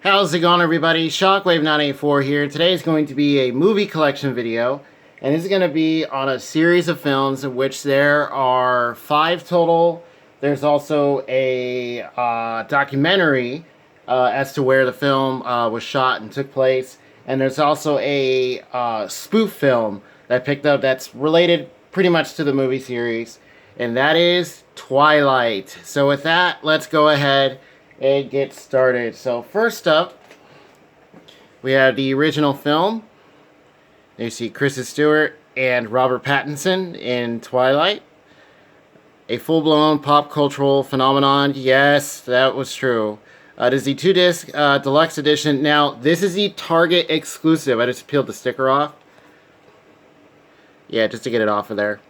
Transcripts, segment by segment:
How's it going, everybody? Shockwave984 here. Today is going to be a movie collection video, and this is going to be on a series of films in which there are 5 total. There's also a documentary as to where the film was shot and took place, and there's also a spoof film that I picked up that's related pretty much to the movie series, and that is Twilight. So with that, let's go ahead and get started. So first up, we have the original film. You see Kristen Stewart and Robert Pattinson in Twilight. A full-blown pop cultural phenomenon. Yes, that was true. It is the 2-disc deluxe edition. Now, this is the Target exclusive. I just peeled the sticker off. Yeah, just to get it off of there.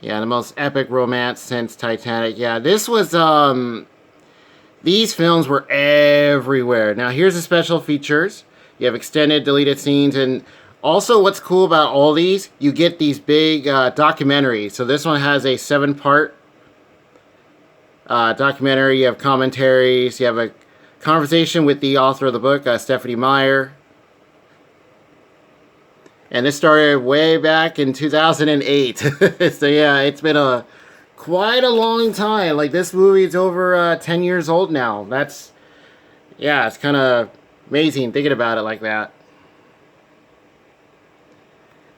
Yeah, the most epic romance since Titanic. Yeah, this was, these films were everywhere. Now, here's the special features. You have extended deleted scenes, and also what's cool about all these, you get these big documentaries. So this one has a 7-part documentary. You have commentaries. You have a conversation with the author of the book, Stephanie Meyer. And this started way back in 2008. So yeah, it's been quite a long time. Like, this movie is over 10 years old now. That's, yeah, it's kind of amazing thinking about it like that.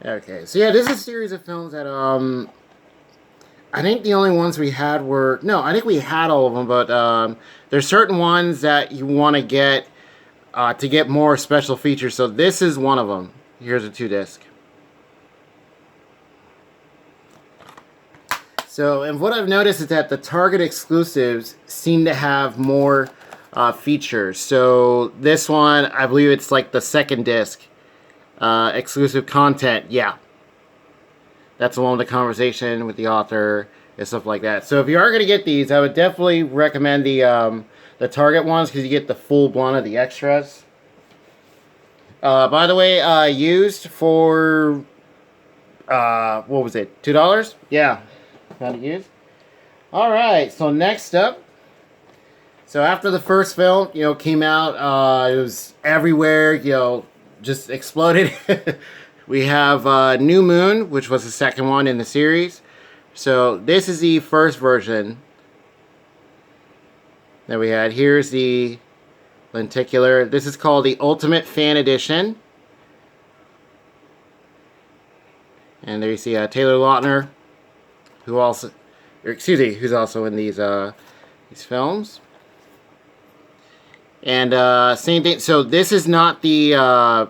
Okay, so yeah, this is a series of films that, I think the only ones we had were, no, I think we had all of them, but there's certain ones that you want to get more special features. So this is one of them. Here's a 2-disc. So, and what I've noticed is that the Target exclusives seem to have more features. So, this one, I believe it's like the 2nd disc. Exclusive content, yeah. That's the one with the conversation with the author and stuff like that. So, if you are going to get these, I would definitely recommend the Target ones because you get the full blunt of the extras. By the way, used for, what was it, $2? Yeah, found it used. Alright, so next up, so after the first film, came out, it was everywhere, just exploded. We have New Moon, which was the second one in the series. So this is the first version that we had. Here's the lenticular. This is called the Ultimate Fan Edition. And there you see Taylor Lautner, who's also in these films. And same thing. So this is not the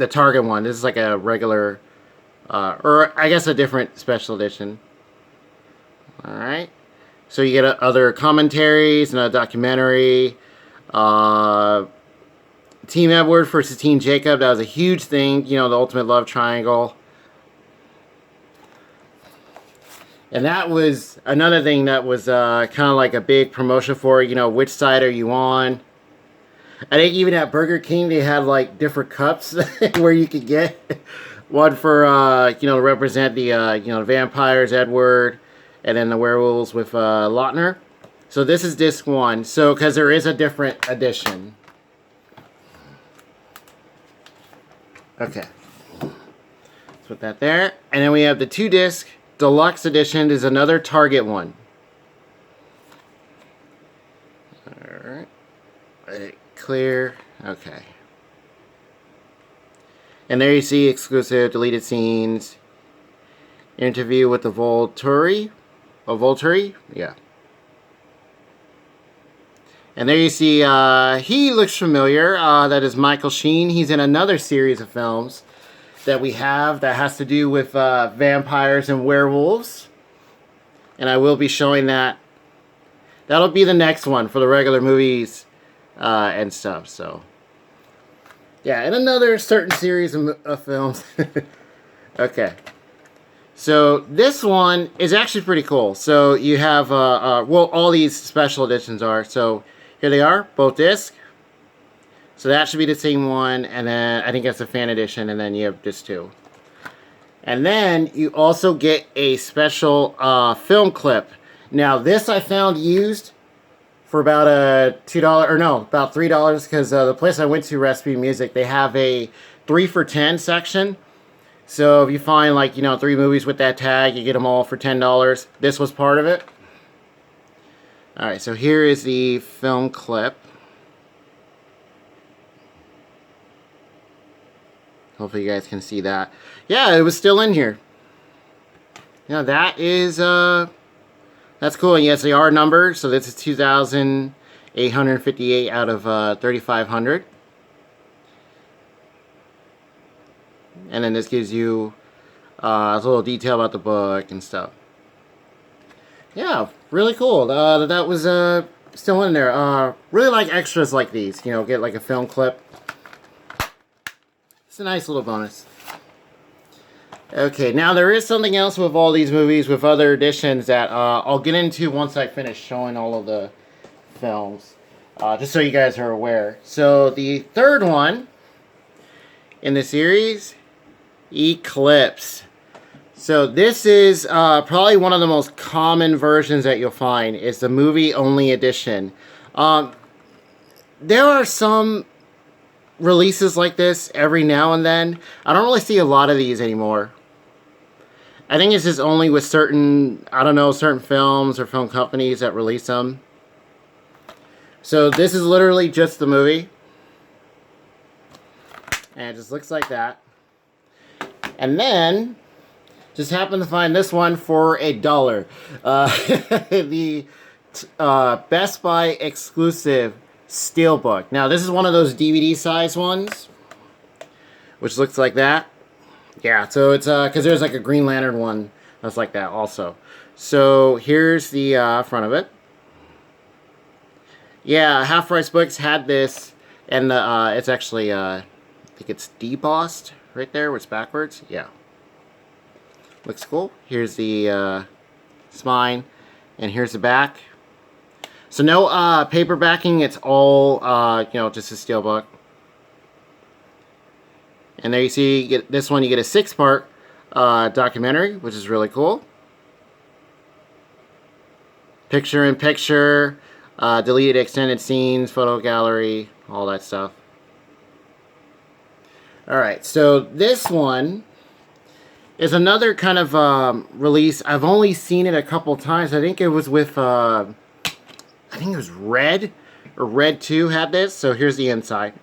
Target one. This is like a regular, or I guess a different special edition. All right. So you get other commentaries and a documentary. Team Edward versus Team Jacob, that was a huge thing, the ultimate love triangle. And that was another thing that was kind of like a big promotion for, which side are you on. I think even at Burger King they had like different cups where you could get one for to represent the vampires, Edward, and then the werewolves with Lautner. So this is disc 1. So, because there is a different edition. Okay. Let's put that there. And then we have the 2-disc deluxe edition. Is another Target one. Alright. Clear. Okay. And there you see exclusive deleted scenes. Interview with the Volturi. Oh, Volturi? Yeah. And there you see, he looks familiar. That is Michael Sheen. He's in another series of films that we have that has to do with vampires and werewolves. And I will be showing that. That'll be the next one for the regular movies and stuff. So, yeah, and another certain series of films. Okay. So this one is actually pretty cool. So you have, well, all these special editions are. So here they are, both discs. So that should be the same one, and then I think that's the fan edition, and then you have disc 2. And then you also get a special film clip. Now this I found used for about $2 or no, about $3 because the place I went to, Recipe Music, they have a 3 for $10 section. So if you find like, you know, 3 movies with that tag, you get them all for $10. This was part of it. Alright, so here is the film clip. Hopefully you guys can see that. Yeah, it was still in here. Yeah, that is, that's cool. And yes, they are numbered. So this is 2,858 out of 3,500. And then this gives you a little detail about the book and stuff. Yeah, really cool. That was still in there. Really like extras like these. You know, get like a film clip. It's a nice little bonus. Okay, now there is something else with all these movies with other editions that I'll get into once I finish showing all of the films. Just so you guys are aware. So the third one in the series, Eclipse. So this is probably one of the most common versions that you'll find is the movie-only edition. There are some releases like this every now and then. I don't really see a lot of these anymore. I think it's just only with certain, I don't know, certain films or film companies that release them. So this is literally just the movie. And it just looks like that. And then, just happened to find this one for $1. The Best Buy exclusive Steelbook. Now this is one of those DVD size ones, which looks like that. Yeah, so it's because there's like a Green Lantern one that's like that also. So here's the front of it. Yeah, Half Price Books had this, and it's actually I think it's debossed right there, where it's backwards. Yeah, looks cool. Here's the spine, and here's the back. So no paper backing, it's all, you know, just a steelbook. And there you see, you get this one, you get a 6-part documentary, which is really cool. Picture-in-picture, deleted extended scenes, photo gallery, all that stuff. Alright, so this one is another kind of release. I've only seen it a couple times. I think it was with... I think it was Red, or Red 2 had this. So here's the inside.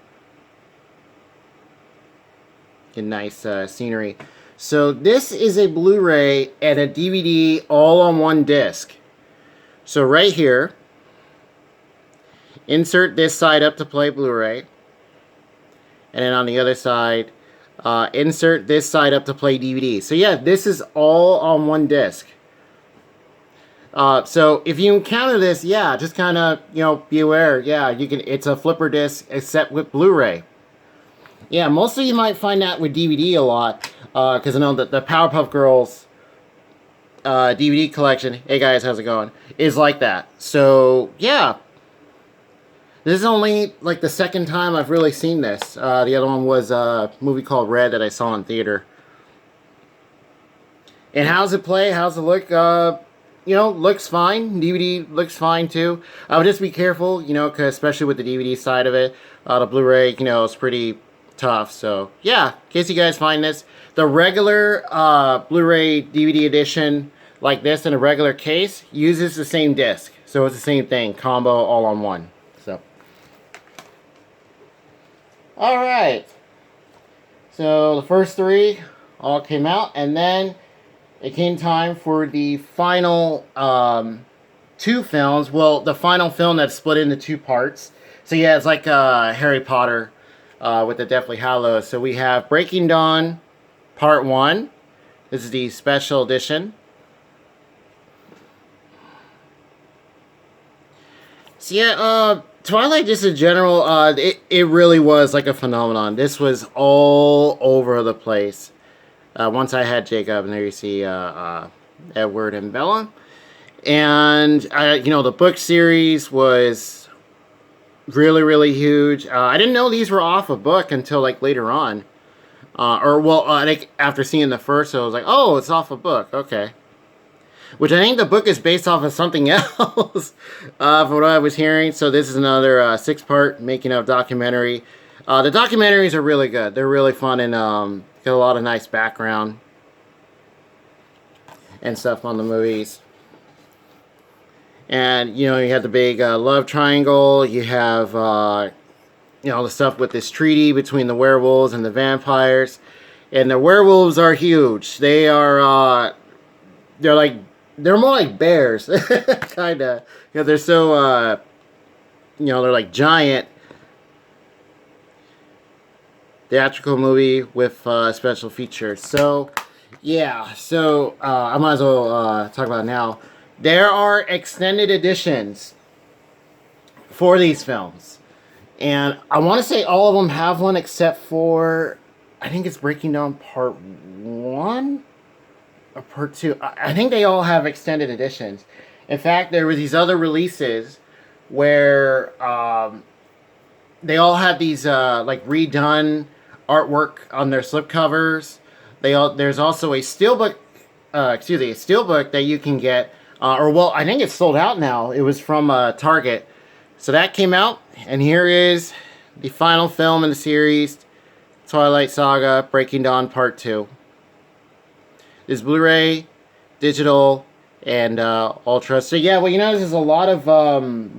Get nice scenery. So this is a Blu-ray and a DVD all on one disc. So right here, insert this side up to play Blu-ray. And then on the other side, insert this side up to play DVD. So yeah, this is all on one disc. So if you encounter this, yeah, just kind of, you know, be aware. Yeah, you can. It's a flipper disc, except with Blu-ray. Yeah, most of you might find that with DVD a lot, because I know that the Powerpuff Girls DVD collection. Hey guys, how's it going? Is like that. So yeah, this is only like the second time I've really seen this. The other one was a movie called Red that I saw in theater. And how's it play? How's it look? You know, looks fine. DVD looks fine too. I would just be careful, you know, cause especially with the DVD side of it. The Blu-ray, you know, it's pretty tough. So yeah, in case you guys find this, the regular Blu-ray DVD edition like this in a regular case uses the same disc. So it's the same thing, combo all on one. So alright. So the first 3 all came out, and then it came time for the final 2 films. Well, the final film that's split into 2 parts. So yeah, it's like Harry Potter with the Deathly Hallows. So we have Breaking Dawn Part 1. This is the special edition. So yeah, Twilight just in general, it really was like a phenomenon. This was all over the place. Once I had Jacob, and there you see Edward and Bella. And, you know, the book series was really, really huge. I didn't know these were off a book until, like, later on. I think after seeing the first, I was like, oh, it's off a book. Okay. which I think the book is based off of something else, from what I was hearing. So this is another 6-part making of documentary. The documentaries are really good. They're really fun and got a lot of nice background and stuff on the movies. And, you know, you have the big love triangle. You have, you know, the stuff with this treaty between the werewolves and the vampires. And the werewolves are huge. They are, they're more like bears, kind of. You know, they're so, you know, they're like giant. Theatrical movie with special features. So, yeah. So, I might as well talk about it now. There are extended editions for these films. And I want to say all of them have one except for, I think it's Breaking Dawn Part 1 or Part 2. I think they all have extended editions. In fact, there were these other releases where they all had these like redone artwork on their slipcovers. There's also a steelbook, a steelbook that you can get. Or well, I think it's sold out now. It was from Target. So that came out, and here is the final film in the series, Twilight Saga, Breaking Dawn Part 2. This Blu-ray, digital, and Ultra. So yeah, well, you notice there's a lot of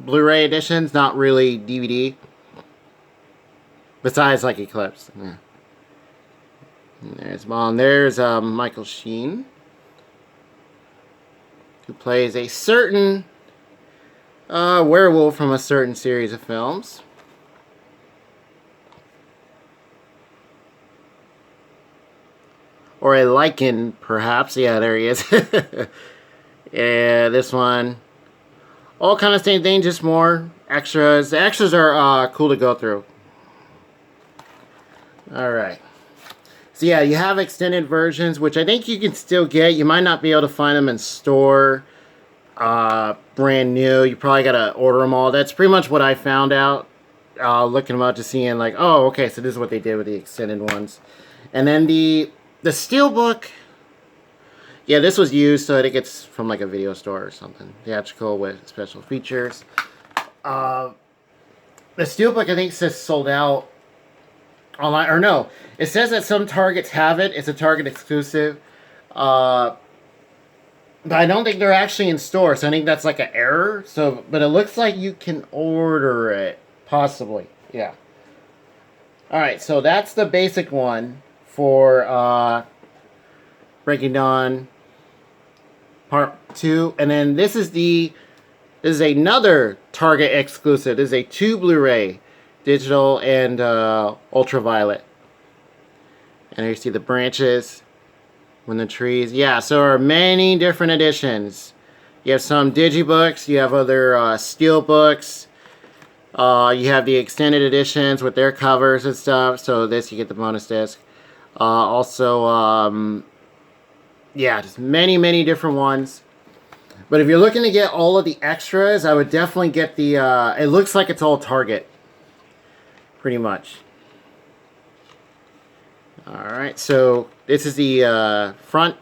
Blu-ray editions, not really DVD. Besides, like, Eclipse. Yeah. And there's Mom. There's Michael Sheen, who plays a certain werewolf from a certain series of films. Or a lichen, perhaps. Yeah, there he is. Yeah, this one. All kind of same thing, just more extras. The extras are cool to go through. Alright. So yeah, you have extended versions, which I think you can still get. You might not be able to find them in store brand new. You probably got to order them all. That's pretty much what I found out looking them up, just seeing like, oh, okay, so this is what they did with the extended ones. And then the steelbook, yeah, this was used, so I think it's from like a video store or something. Theatrical with special features. The steelbook, I think, says sold out online, or no, it says that some Targets have it. It's a Target exclusive, but I don't think they're actually in store. So I think that's like an error. So, but it looks like you can order it, possibly. Yeah. All right, so that's the basic one for Breaking Dawn Part 2, and then this is another Target exclusive. This is a 2 Blu-ray. Digital and ultraviolet. And here you see the branches when the trees. Yeah, so there are many different editions. You have some digibooks. You have other steel books. You have the extended editions with their covers and stuff. So this, you get the bonus disc. Also, yeah, just many different ones. But if you're looking to get all of the extras, I would definitely get the, it looks like it's all Target. Pretty much. Alright, so this is the front.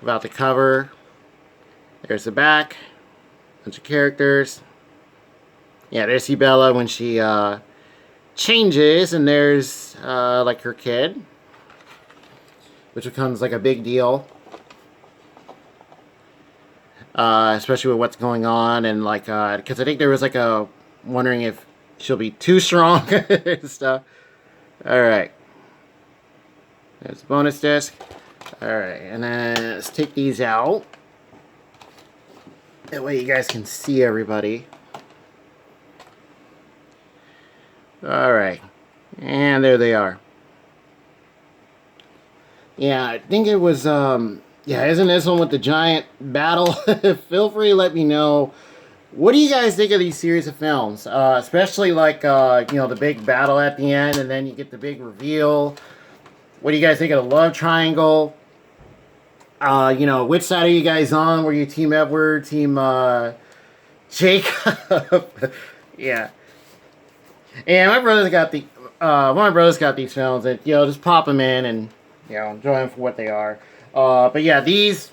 About the cover. There's the back. Bunch of characters. Yeah, there's Bella when she changes, and there's like her kid, which becomes like a big deal. Especially with what's going on, and like, because I think there was like a wondering if she'll be too strong and stuff. Alright. There's the bonus disc. Alright, and then let's take these out. That way you guys can see everybody. Alright. And there they are. Yeah, I think it was, yeah, isn't this one with the giant battle? Feel free to let me know. What do you guys think of these series of films? Especially like, you know, the big battle at the end, and then you get the big reveal. What do you guys think of the love triangle? You know, which side are you guys on? Were you Team Edward, Team Jacob? Yeah. And my brother's got the, one of my brothers got these films, and, you know, just pop them in and, you know, enjoy them for what they are. But yeah, these,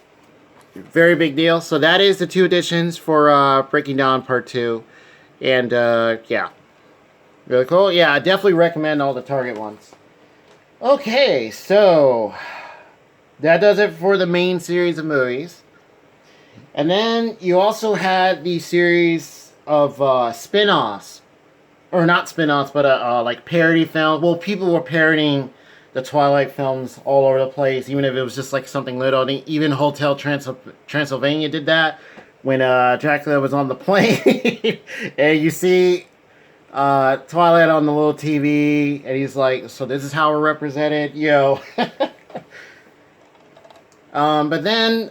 very big deal. So that is the 2 editions for Breaking Dawn Part 2. And yeah, really cool. Yeah, I definitely recommend all the Target ones. Okay, so that does it for the main series of movies. And then you also had the series of spin-offs. Or not spin-offs, but like parody films. Well, people were parodying the Twilight films all over the place, even if it was just like something little. And even Hotel Transylvania did that when Dracula was on the plane. And you see Twilight on the little TV, and he's like, so this is how we're represented, yo. But then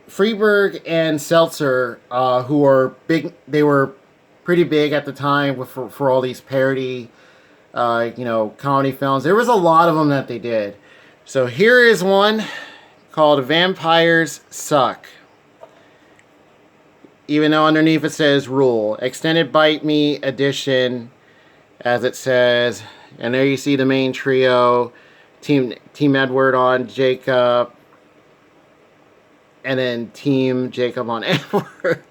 Freeberg and Seltzer, who are big, they were pretty big at the time for all these parody, comedy films. There was a lot of them that they did. So here is one called Vampires Suck. Even though underneath it says Rule. Extended Bite Me Edition, as it says. And there you see the main trio. Team Edward on Jacob. And then Team Jacob on Edward.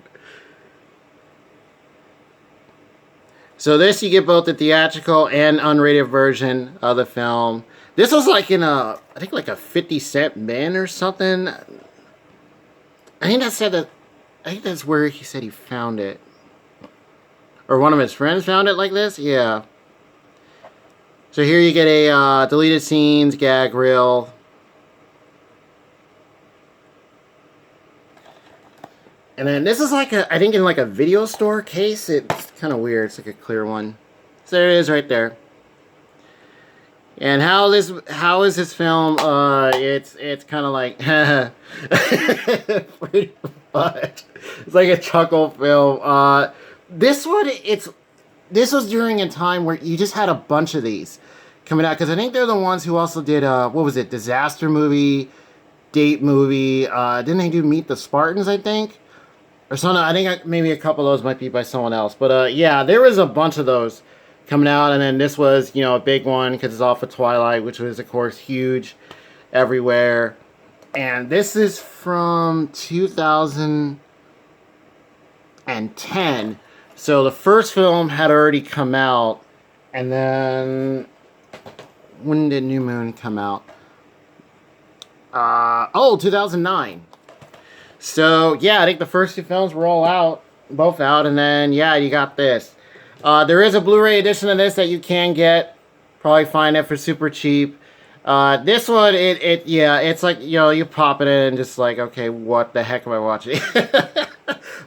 So this, you get both the theatrical and unrated version of the film. This was like in I think like a 50 Cent bin or something. I think that's where he said he found it. Or one of his friends found it like this? Yeah. So here you get a deleted scenes, gag reel. And then this is like I think in like a video store case. It's kind of weird. It's like a clear one. So there it is right there. And how is this film? It's kind of like pretty much. It's like a chuckle film. This one, this was during a time where you just had a bunch of these coming out, because I think they're the ones who also did what was it? Disaster movie, date movie. Didn't they do Meet the Spartans? I think. Or something. I think maybe a couple of those might be by someone else. But yeah, there was a bunch of those coming out. And then this was, a big one because it's off of Twilight, which was, of course, huge everywhere. And this is from 2010. So the first film had already come out. And then, when did New Moon come out? 2009. So, yeah, I think the first 2 films were both out, and then, yeah, you got this. There is a Blu-ray edition of this that you can get. Probably find it for super cheap. This one, it's like, you pop it in and just like, okay, what the heck am I watching? But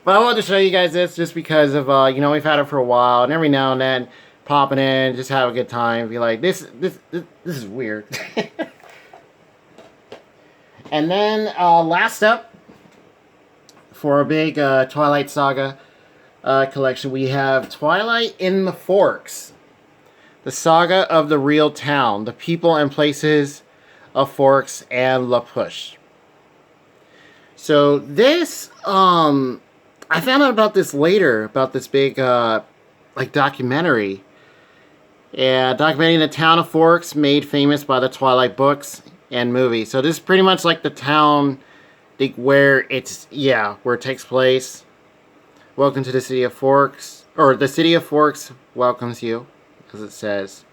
I wanted to show you guys this just because of, we've had it for a while, and every now and then, pop it in, just have a good time, be like, this is weird. And then, last up, for a big Twilight Saga collection, we have Twilight in the Forks. The Saga of the Real Town. The People and Places of Forks and La Push. So this, I found out about this later, about this big, documentary. Yeah, documenting the town of Forks, made famous by the Twilight books and movies. So this is pretty much like the town where it takes place. Welcome to the City of Forks, or the City of Forks welcomes you, as it says.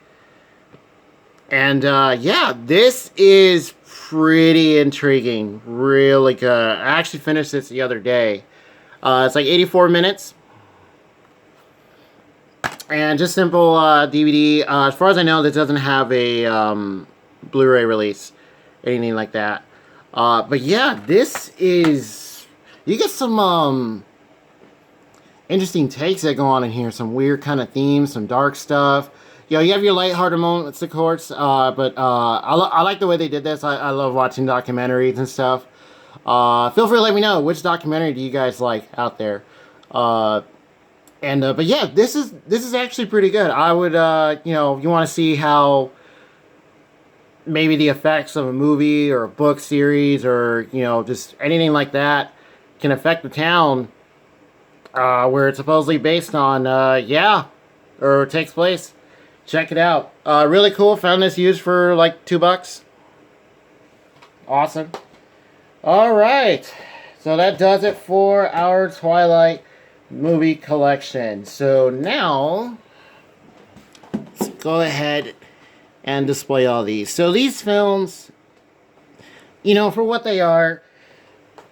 And yeah, this is pretty intriguing, really good. I actually finished this the other day. It's like 84 minutes, and just simple DVD. As far as I know, this doesn't have a Blu-ray release, anything like that. But yeah, this is, you get some interesting takes that go on in here, some weird kind of themes, some dark stuff. You have your lighthearted moments, of course, but I like the way they did this. I love watching documentaries and stuff. Feel free to let me know, which documentary do you guys like out there. But yeah, this is actually pretty good. I would, if you want to see how maybe the effects of a movie or a book series or, just anything like that can affect the town where it's supposedly based on, or takes place. Check it out. Really cool. Found this used for like $2. Awesome. All right. So that does it for our Twilight movie collection. So now, let's go ahead and display all these. So these films, you know, for what they are,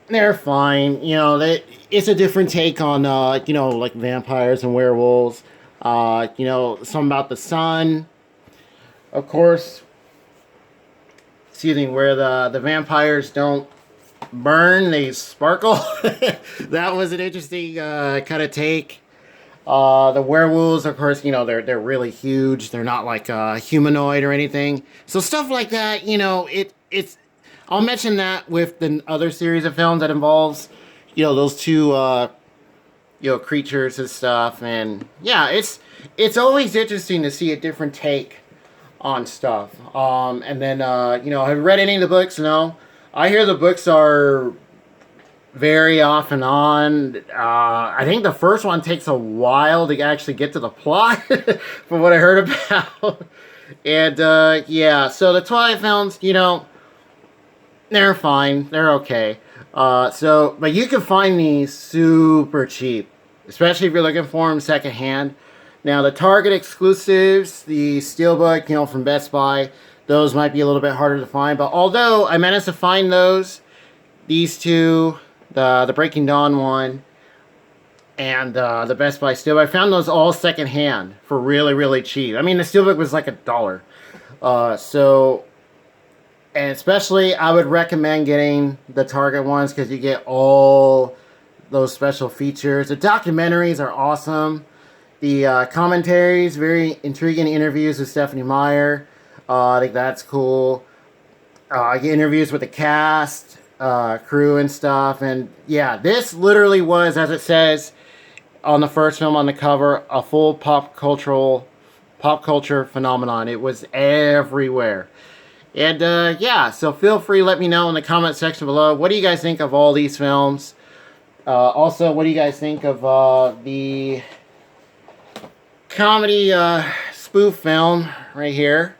they're fine. You know, it's a different take on, you know, like vampires and werewolves. You know, something about the sun. Of course, excuse me, where the vampires don't burn, they sparkle. That was an interesting kind of take. The werewolves, of course, you know, they're really huge. They're not like humanoid or anything. So stuff like that, you know, it's. I'll mention that with the other series of films that involves, you know, those two, you know, creatures and stuff. And yeah, it's always interesting to see a different take on stuff. And then, you know, have you read any of the books? No. I hear the books are very off and on. I think the first one takes a while to actually get to the plot, from what I heard about. And yeah, so the Twilight films, you know, they're fine. They're okay. But you can find these super cheap, especially if you're looking for them secondhand. Now, the Target exclusives, the Steelbook, you know, from Best Buy, those might be a little bit harder to find. But although I managed to find those, these two, the Breaking Dawn one, and the Best Buy Steelbook, I found those all secondhand for really, really cheap. I mean, the Steelbook was like $1. And especially, I would recommend getting the Target ones because you get all those special features. The documentaries are awesome. The commentaries, very intriguing interviews with Stephanie Meyer. I think that's cool. I get interviews with the cast, crew and stuff. And yeah, this literally was, as it says on the first film on the cover, a full pop culture phenomenon. It was everywhere. And yeah, so feel free to let me know in the comment section below. What do you guys think of all these films? Also, what do you guys think of the comedy spoof film right here?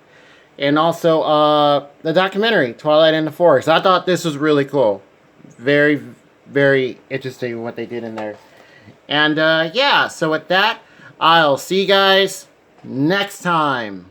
And also the documentary, Twilight and the Forest. I thought this was really cool. Very, very interesting what they did in there. And yeah, so with that, I'll see you guys next time.